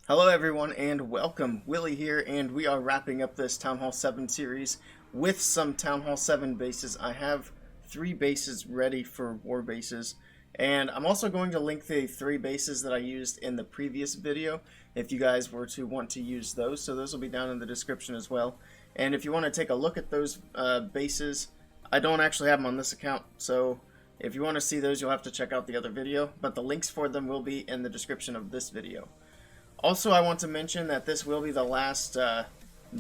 Hello everyone and welcome. Willie here, and we are wrapping up this Town Hall 7 series with some Town Hall 7 bases. I have 3 bases ready for war bases, and I'm also going to link the 3 bases that I used in the previous video if you guys were to want to use those. So those will be down in the description as well. And if you want to take a look at those bases, I don't actually have them on this account, so if you want to see those, you'll have to check out the other video, but the links for them will be in the description of this video. Also, I want to mention that this will be the last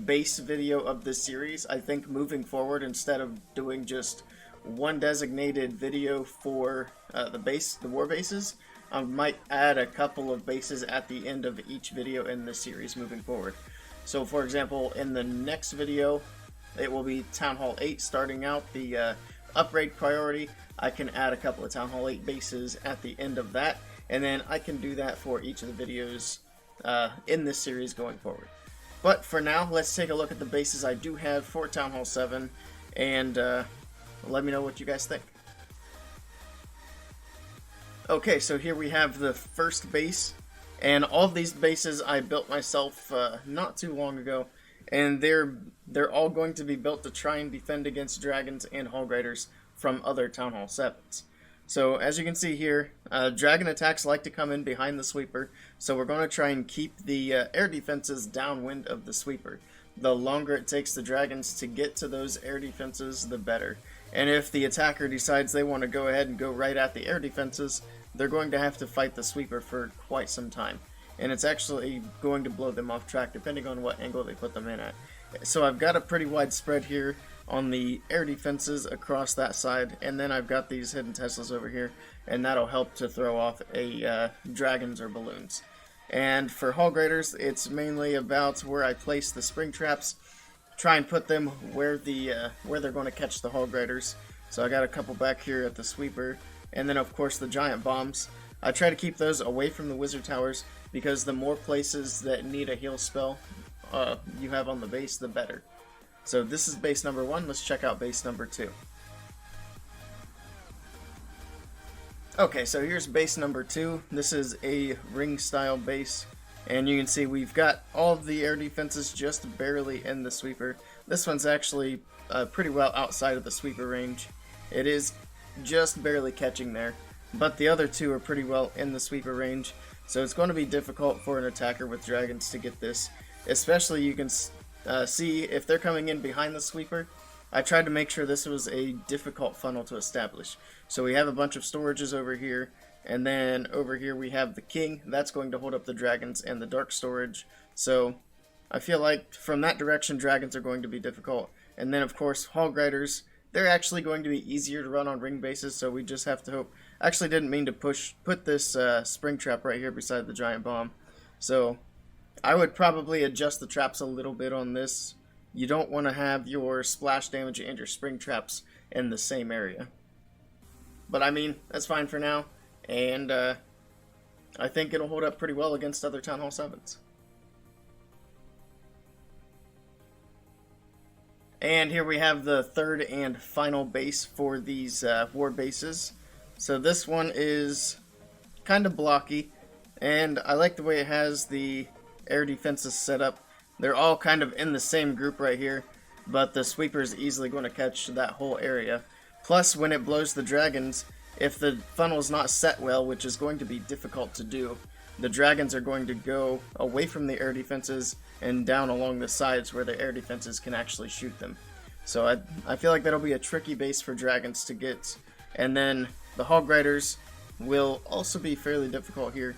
base video of this series. I think moving forward, instead of doing just one designated video for the war bases, I might add a couple of bases at the end of each video in this series moving forward. So for example, in the next video, it will be Town Hall 8 starting out the upgrade priority. I can add a couple of Town Hall 8 bases at the end of that, and then I can do that for each of the videos in this series going forward. But for now, let's take a look at the bases I do have for Town Hall 7, and let me know what you guys think. Okay, so here we have the first base, and all of these bases I built myself not too long ago, and they're all going to be built to try and defend against dragons and hog riders from other Town Hall 7s. So as you can see here, dragon attacks like to come in behind the sweeper, so we're going to try and keep the air defenses downwind of the sweeper. The longer it takes the dragons to get to those air defenses, the better. And if the attacker decides they want to go ahead and go right at the air defenses, they're going to have to fight the sweeper for quite some time. And it's actually going to blow them off track depending on what angle they put them in at. So I've got a pretty wide spread here on the air defenses across that side, and then I've got these hidden Teslas over here, and that'll help to throw off a dragons or balloons. And for hog raiders, it's mainly about where I place the spring traps, try and put them where they're going to catch the hog raiders. So I got a couple back here at the sweeper, and then of course the giant bombs. I try to keep those away from the wizard towers, because the more places that need a heal spell you have on the base, the better. So this is base number 1. Let's check out base number 2. Okay, so here's base number 2. This is a ring style base, and you can see we've got all of the air defenses just barely in the sweeper. This one's actually pretty well outside of the sweeper range. It is just barely catching there, but the other 2 are pretty well in the sweeper range, so it's going to be difficult for an attacker with dragons to get this. Especially, you can see if they're coming in behind the sweeper. I tried to make sure this was a difficult funnel to establish. So we have a bunch of storages over here, and then over here we have the king. That's going to hold up the dragons and the dark storage. So I feel like from that direction, dragons are going to be difficult. And then of course, hog riders, they're actually going to be easier to run on ring bases, so we just have to hope. I actually didn't mean to put this spring trap right here beside the giant bomb. So I would probably adjust the traps a little bit on this. You don't want to have your splash damage and your spring traps in the same area. But I mean, that's fine for now, and I think it'll hold up pretty well against other Town Hall 7s. And here we have the third and final base for these war bases. So this one is kind of blocky, and I like the way it has the air defenses set up. They're all kind of in the same group right here, but the sweeper is easily going to catch that whole area. Plus, when it blows the dragons, if the funnel is not set well, which is going to be difficult to do, the dragons are going to go away from the air defenses and down along the sides where the air defenses can actually shoot them. So I feel like that'll be a tricky base for dragons to get. And then the hog riders will also be fairly difficult here,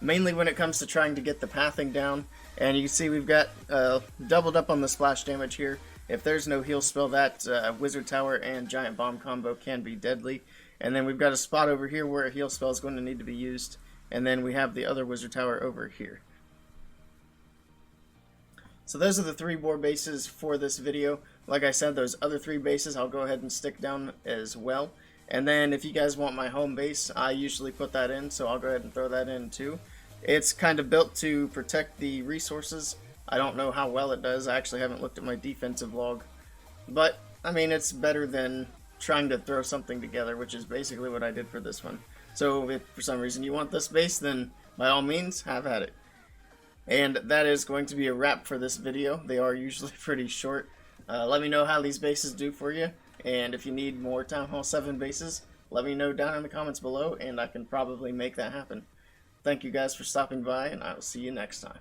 mainly when it comes to trying to get the pathing down. And you can see we've got doubled up on the splash damage here. If there's no heal spell, that wizard tower and giant bomb combo can be deadly. And then we've got a spot over here where a heal spell is going to need to be used. And then we have the other wizard tower over here. So those are the 3 war bases for this video. Like I said, those other 3 bases I'll go ahead and stick down as well. And then if you guys want my home base, I usually put that in, so I'll go ahead and throw that in too. It's kind of built to protect the resources. I don't know how well it does. I actually haven't looked at my defensive log. But, I mean, it's better than trying to throw something together, which is basically what I did for this one. So if for some reason you want this base, then by all means, have at it. And that is going to be a wrap for this video. They are usually pretty short. Let me know how these bases do for you, and if you need more Town Hall 7 bases, let me know down in the comments below, and I can probably make that happen. Thank you guys for stopping by, and I will see you next time.